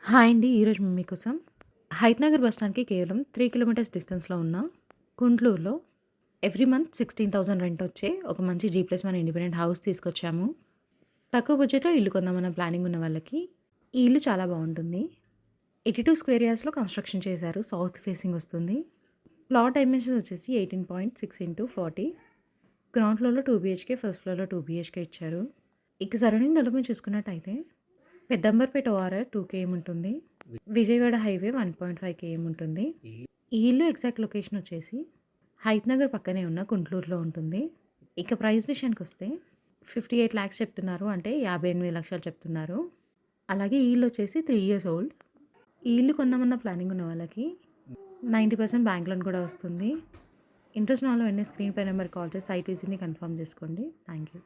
Hi అండి. ఈరోజు మేము మీకోసం హైత్‌నగర్ బస్ స్టాండ్‌కి కేవలం 3 కిలోమీటర్స్ డిస్టెన్స్‌లో ఉన్న గుంట్లూరులో ఎవ్రీ మంత్ 16,000 రెంట్ వచ్చే ఒక మంచి జీ+1 ఇండిపెండెంట్ హౌస్ తీసుకొచ్చాము. తక్కువ బడ్జెట్‌లో ఇల్లు కొందామన్న ప్లానింగ్ ఉన్న వాళ్ళకి ఈ ఇల్లు చాలా బావుంటుంది. 82 స్క్వేర్ యార్డ్స్‌లో కన్‌స్ట్రక్షన్ చేశారు. సౌత్ ఫేసింగ్ వస్తుంది. ప్లాట్ డైమెన్షన్స్ వచ్చేసి 18.6x40. గ్రౌండ్ ఫ్లోర్‌లో 2 బీహెచ్‌కే, ఫస్ట్ ఫ్లోర్‌లో 2 బీహెచ్‌కే ఇచ్చారు. ఇక సరౌండింగ్ డెవలప్‌మెంట్ చూసుకున్నట్టయితే పెద్దంబర్పేట ఓఆర్ఆర్ 2 కేఎం ఉంటుంది. విజయవాడ హైవే 1.5 కేఎం ఉంటుంది. ఈ ఇల్లు ఎగ్జాక్ట్ లొకేషన్ వచ్చేసి హైత్‌నగర్ పక్కనే ఉన్న గుంట్లూరులో ఉంటుంది. ఇక ప్రైస్ విషయానికొస్తే 58 లాక్స్ చెప్తున్నారు. అంటే 58 లక్షలు చెప్తున్నారు. అలాగే ఈ ఇల్లు వచ్చేసి 3 ఇయర్స్ ఓల్డ్. ఈ ఇల్లు కొందామన్న ప్లానింగ్ ఉన్న వాళ్ళకి 90% బ్యాంక్ లోన్ కూడా వస్తుంది. ఇంట్రెస్ట్ ఉన్న వాళ్ళు వెంటనే స్క్రీన్ పై నెంబర్‌కి కాల్ చేసి సైట్ విజిట్‌ని కన్ఫర్మ్ చేసుకోండి. Thank you.